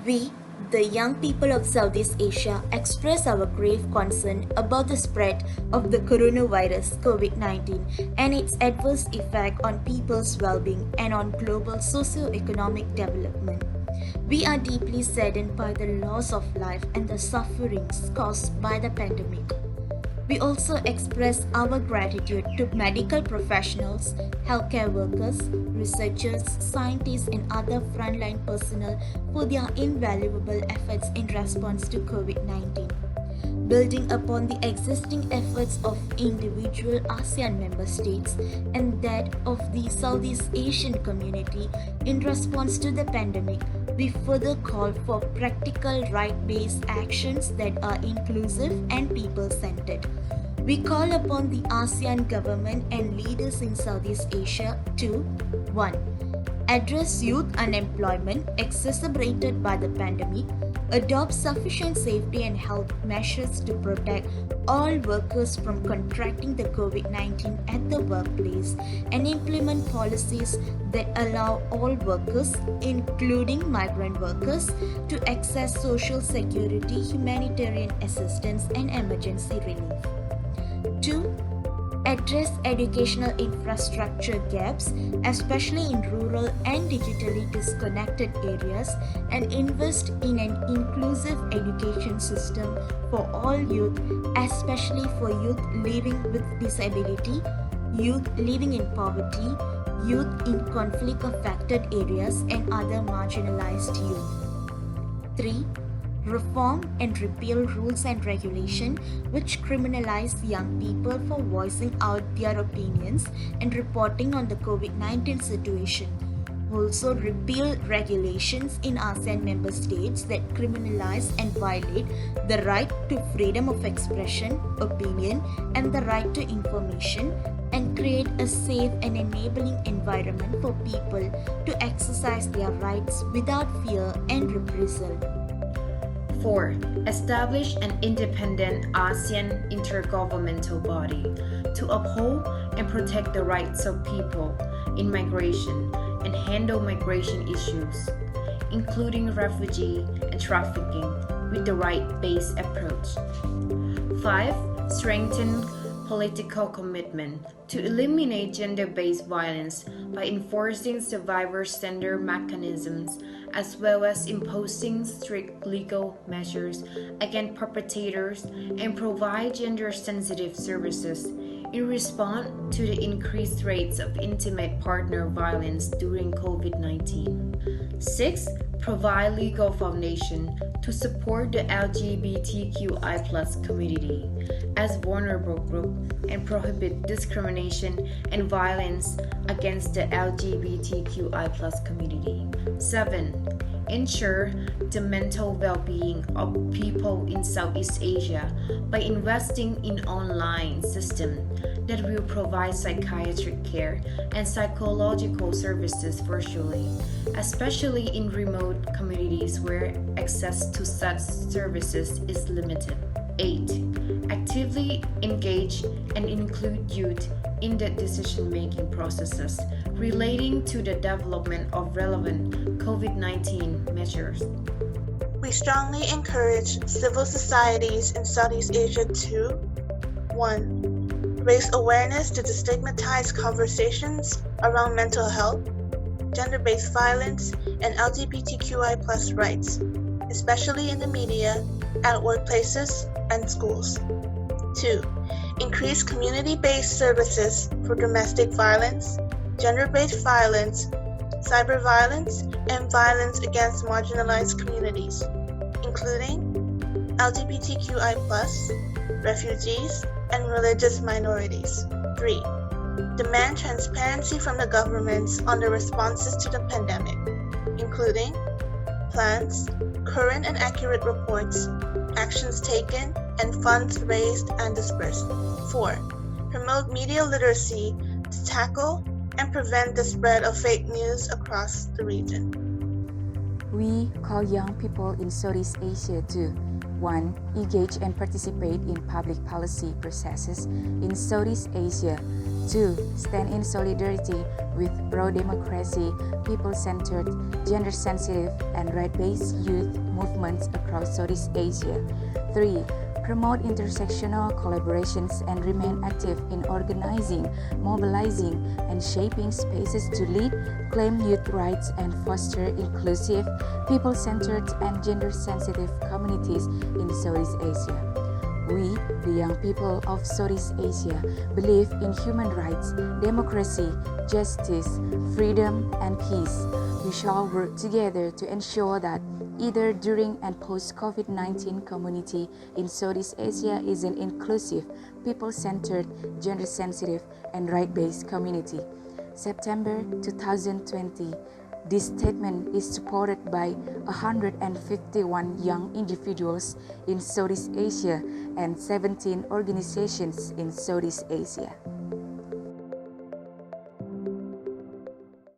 We, the young people of Southeast Asia, express our grave concern about the spread of the coronavirus COVID-19 and its adverse effect on people's well-being and on global socio-economic development. We are deeply saddened by the loss of life and the sufferings caused by the pandemic. We also express our gratitude to medical professionals, healthcare workers, researchers, scientists, and other frontline personnel for their invaluable efforts in response to COVID-19. Building upon the existing efforts of individual ASEAN member states and that of the Southeast Asian community in response to the pandemic, we further call for practical right-based actions that are inclusive and people-centered. We call upon the ASEAN government and leaders in Southeast Asia to 1. Address youth unemployment exacerbated by the pandemic, adopt sufficient safety and health measures to protect all workers from contracting the COVID-19 at the workplace, and implement policies that allow all workers, including migrant workers, to access social security, humanitarian assistance, and emergency relief. 2. Address educational infrastructure gaps, especially in rural and digitally disconnected areas, and invest in an inclusive education system for all youth, especially for youth living with disability, youth living in poverty, youth in conflict-affected areas, and other marginalized youth. 3. Reform and repeal rules and regulation which criminalize young people for voicing out their opinions and reporting on the COVID-19 situation. Also repeal regulations in ASEAN member states that criminalize and violate the right to freedom of expression, opinion, and the right to information, and create a safe and enabling environment for people to exercise their rights without fear and reprisal. 4. Establish an independent ASEAN intergovernmental body to uphold and protect the rights of people in migration and handle migration issues, including refugee and trafficking, with the right-based approach. 5. Strengthen political commitment to eliminate gender-based violence by enforcing survivor standard mechanisms as well as imposing strict legal measures against perpetrators and provide gender-sensitive services in response to the increased rates of intimate partner violence during COVID-19. 6. Provide legal foundation to support the LGBTQI+ community as vulnerable group and prohibit discrimination and violence against the LGBTQI+ community. 7. Ensure the mental well-being of people in Southeast Asia by investing in online systems that will provide psychiatric care and psychological services virtually, especially in remote communities where access to such services is limited. 8. Actively engage and include youth in the decision-making processes relating to the development of relevant COVID-19 measures. We strongly encourage civil societies in Southeast Asia to 1. Raise awareness to destigmatize conversations around mental health, gender-based violence, and LGBTQI+ rights, especially in the media, at workplaces, and schools. 2. Increase community-based services for domestic violence, gender-based violence, cyber violence, and violence against marginalized communities, including LGBTQI+, refugees, and religious minorities. 3. Demand transparency from the governments on the responses to the pandemic, including plans, current and accurate reports, actions taken, and funds raised and dispersed. 4. Promote media literacy to tackle and prevent the spread of fake news across the region. We call young people in Southeast Asia to 1. Engage and participate in public policy processes in Southeast Asia 2. Stand in solidarity with pro-democracy, people-centered, gender-sensitive, and right-based youth movements across Southeast Asia. 3. Promote intersectional collaborations and remain active in organizing, mobilizing, and shaping spaces to lead, claim youth rights, and foster inclusive, people-centered, and gender-sensitive communities in Southeast Asia. We, the young people of Southeast Asia, believe in human rights, democracy, justice, freedom, and peace. We shall work together to ensure that either during and post-COVID-19 community in Southeast Asia is an inclusive, people-centered, gender-sensitive, and right-based community. September 2020. This statement is supported by 151 young individuals in Southeast Asia and 17 organizations in Southeast Asia.